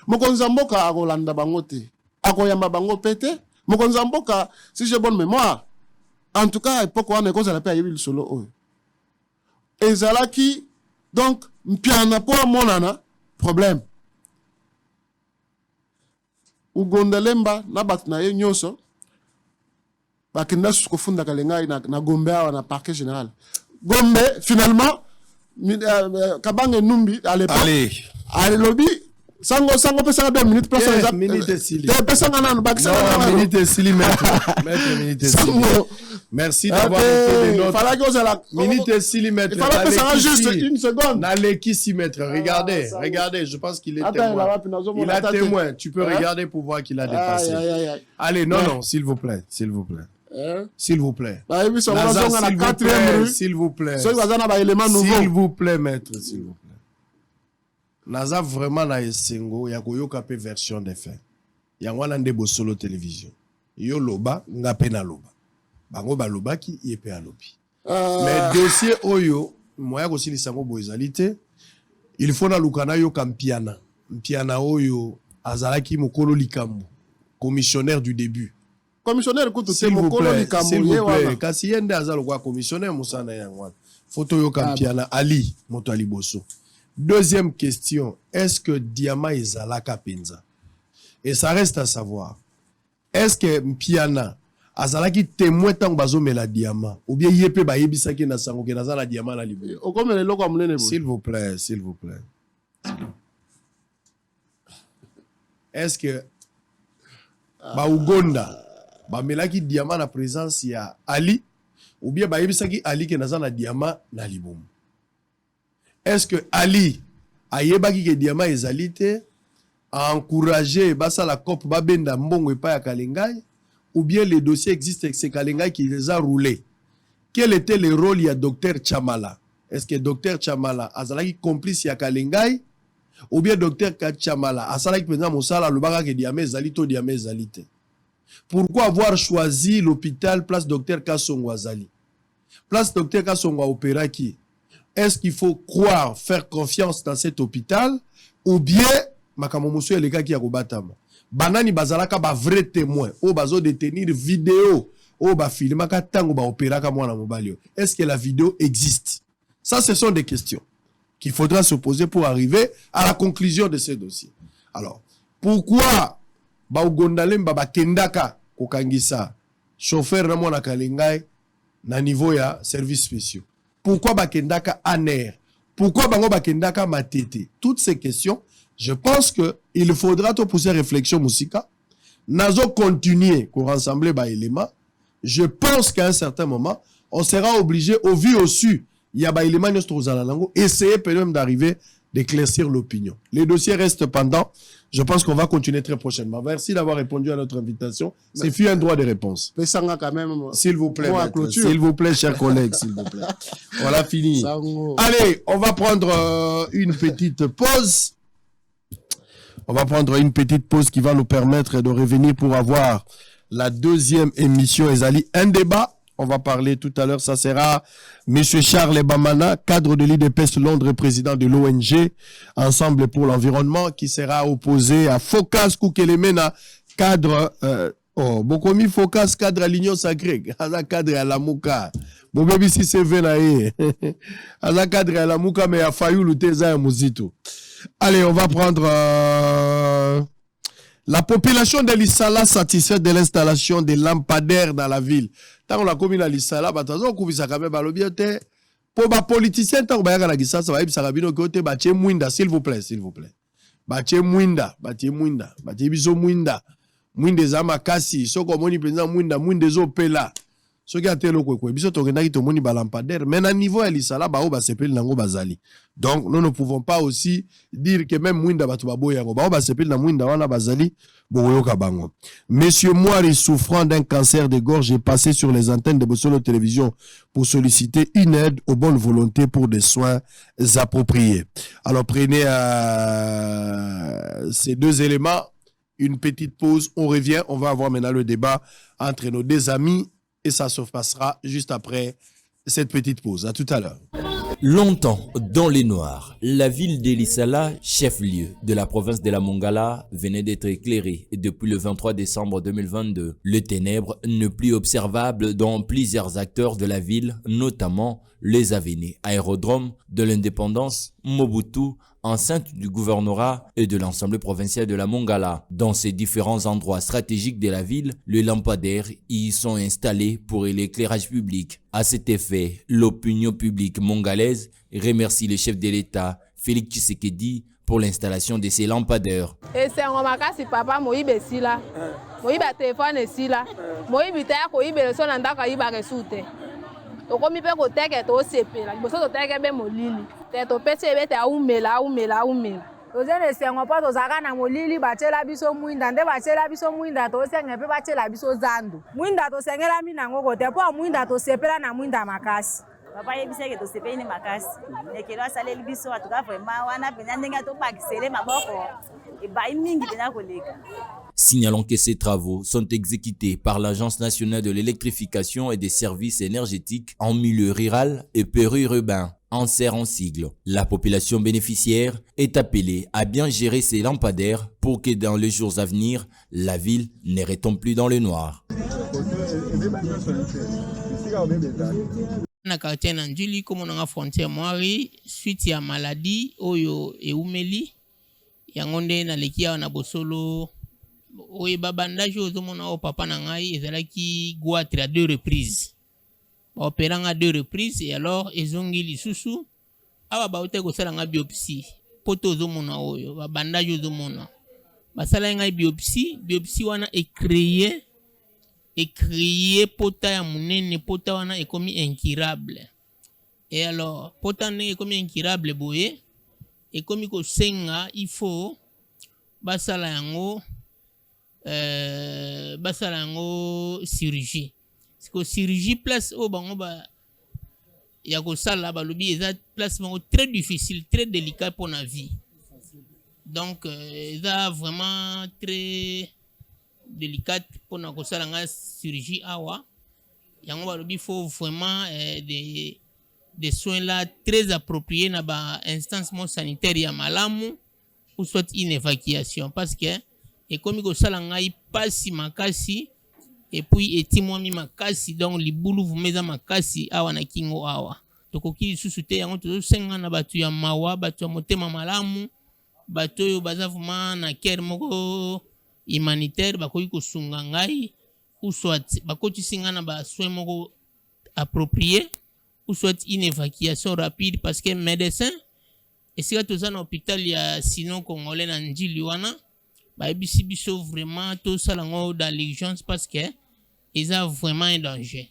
Mokonza mboka akolanda bango te. Akoyamba bango pete. Mokonza mboka, si j'ai bonne mémoire, en tout cas, à l'époque, on a cause à la paix à Yébil Solo. Ezalaki, donc, mpiana po monana, problème. Ugondelemba na bat na ye nyoso bakenda sukofunda Kalengai na Gombe na parquet général. Gombe finalement Kabange Numbi à l'époque. Allez lobby sango pesa 2 minutes place les minutes sili. Pesa ngana bakisa ngana minutes sili maître minutes sili. Merci d'avoir été de notre minute sili maître. Il fallait pesa juste 1 seconde. Naleki 6 mètres. Regardez, je pense qu'il est témoin. Il a témoin, tu peux regarder pour voir qu'il a dépassé. Allez, non, s'il vous plaît. S'il vous plaît. S'il vous plaît, maître, s'il vous plaît. Naza vraiment na esengo ya koyoka pe version des faits. Yango na ndebo solo télévision. Yo loba ngape na loba. Bango ba loba ki yepe alobi. Mais dossier oyo moya ko silisa ngo boizalité. Il faut na lukana yo kampiana. Mpiana oyo azalaki mokolo likambo. Commissionnaire du début. Commissionnaire kutu te mokolo likambo ye wana. Kasi yende azalo kwa commissionnaire musana yango. Photo yo kampiana Ali moto ali boso. Deuxième question, est-ce que Diama ezalaka penza? Et ça reste à savoir. Est-ce que Mpiana azalaki témoin tant bazo mela Diama ou bien yepe ba yebisaki na sango ke nazala Diama na libo? Okomele loko amunene bo. S'il vous plaît. Est-ce que ba Ugonda ba melaki Diama na présence ya Ali ou bien ba yebisaki Ali ke nazala Diama na libo? Est-ce que Ali ayebaki ke Diama ezalite a encouragé basa la COP babenda mbongo epa ya Kalengai ou bien les dossiers existent et c'est Kalengai qui les a roulés? Quel était le rôle ya docteur Chamala? Est-ce que docteur Chamala azalaki complice ya Kalengai ou bien docteur Chamala azalaki penza mosala lobaka ke Diama ezalite ou Diama ezalite? Pourquoi avoir choisi l'hôpital place docteur Kasongo azali? Place docteur Kasongo opéra qui? Est-ce qu'il faut croire, faire confiance dans cet hôpital ou bien makamomoso les gars qui a kobatama banani bazalaka ba vrai témoin o bazo détenir vidéo o ba filmaka tango ba opéraka mwana mobali? Est-ce que la vidéo existe? Ça, ce sont des questions qu'il faudra se poser pour arriver à la conclusion de ce dossier. Alors, pourquoi ba Ugondalemba ba kendaka kokangisa chauffeur na mwana Kalengai na niveau ya services spéciaux? Pourquoi Bakendaka Aner? Pourquoi Bango Bakendaka Matete? Toutes ces questions, je pense qu'il faudra te poser réflexion, Moussika. Nazo continuer pour rassembler les éléments. Je pense qu'à un certain moment, on sera obligé, au vu au su, il y a des éléments essayer peut-être d'arriver d'éclaircir l'opinion. Les dossiers restent pendants. Je pense qu'on va continuer très prochainement. Merci d'avoir répondu à notre invitation. C'est fut un droit de réponse. S'il vous plaît, s'il vous plaît, chers collègues, s'il vous plaît. On a fini. Allez, on va prendre une petite pause. On va prendre une petite pause qui va nous permettre de revenir pour avoir la deuxième émission. Ezali, un débat. On va parler tout à l'heure. Ça sera Monsieur Charles Bamana, cadre de l'IDPS Londres, président de l'ONG Ensemble pour l'environnement, qui sera opposé à Focas Koukelemena, cadre, Bokomi Focas, cadre à l'Union Sacrée, à cadre à la Mouka. Bon, baby, si c'est vrai, à cadre à la Mouka, mais à Fayou, le Teza et Mouzito. Allez, on va prendre, la population de l'Issala satisfaite de l'installation des lampadaires dans la ville. Tant on a commis à l'Issala, on coupe ça quand même à l'objet. Pour les politiciens, tant qu'on va y aller ça va être ça rabino côté bâtir Mwinda, s'il vous plaît, s'il vous plaît. Bâtir Mwinda, bâtir biso Mwinda. Mwinde zama kasi, so comme on y président Mwinde zo pela. Ce qui a été le quoi, biso tokenda ki tomoni ba lampadaire, mais à niveau l'Issala ba o ba sepel nango bazali. Donc nous ne pouvons pas aussi dire que même Mwinda batu ba boyango, ba o ba sepel na Mwinda wana bazali. Monsieur Moiri, souffrant d'un cancer de gorge, est passé sur les antennes de Bossolo Télévision pour solliciter une aide aux bonnes volontés pour des soins appropriés. Alors prenez ces deux éléments, une petite pause, on revient, on va avoir maintenant le débat entre nos deux amis et ça se passera juste après cette petite pause. À tout à l'heure. Longtemps dans les noirs, la ville d'Elissala, chef-lieu de la province de la Mongala, venait d'être éclairée depuis le 23 décembre 2022. Le ténèbre n'est plus observable dans plusieurs acteurs de la ville, notamment les avenues, aérodromes de l'indépendance, Mobutu, enceinte du gouvernorat et de l'ensemble provincial de la Mongala. Dans ces différents endroits stratégiques de la ville, les lampadaires y sont installés pour l'éclairage public. À cet effet, l'opinion publique mongalaise remercie le chef de l'État, Félix Tshisekedi, pour l'installation de ces lampadaires. Et c'est un makasi papa moïbe sila. Moïbe téléphone sila. Moïbe ta ko ibe so nanda ka iba resute. To komi pe ko teke to sepela. Boso to teke be molili. Te to pese be te umela. Ozene sengo pa tozaka na molili bachela biso mwinda nde bachela biso mwinda to senge pe bachela biso zandu. Mwinda to sengela minango kote po mwinda to sepela na mwinda makasi. Papa yebiseke to sepela makasi. Nekelo asaleli biso atuka vraiment wana pena ndenga to bakisele maboko. E ba mingi pena koleka. Signalons que ces travaux sont exécutés par l'Agence nationale de l'électrification et des services énergétiques en milieu rural et périurbain, ANSER en sigle. La population bénéficiaire est appelée à bien gérer ses lampadaires pour que dans les jours à venir, la ville ne retombe plus dans le noir. Na quartier na Njili comme on a frontière Moiri suite ya maladie oyo eumeli yangonde na lekia na Bosolo oye babandage ozomona o papa na ngai ezalaki goitre à 2 reprises ba opéranga à 2 reprises et alors ezongi lisusu aba ba ote ko sala nga biopsie poto ozomona oyo babandage ozomona basala ngai biopsie wana créé pota ya munene pota wana ekomi incurable et alors pota ne ekomi incurable boye ekomi ko senga il faut basala yango chirurgie. C'est que chirurgie place au bango ba ya ko sala ba lobi eza place très difficile, très délicat pour la vie. Donc eza vraiment très délicate pour na ko sala nga chirurgie awa. Yango ba lobi faut vraiment des soins là très appropriés na ba instance sanitaire ya malamu ou soit une évacuation parce que et comme il sala ngai pasi makasi et puis etimwami makasi donc libulu vumeza makasi awa na kingo awa tokoki susu te yango to senga na batu ya mawa batu ya motema malamu batu yo baza vuma na cœur moko humanitaire bakoki kosunga ngai ou soit bakoti singa na ba soin moko approprié ou soit une évacuation rapide parce que médecin et si tu es en hôpital ya sinon congolais na Njili wana ba biso vraiment tout ça dans l'urgence parce que ils ont vraiment un danger.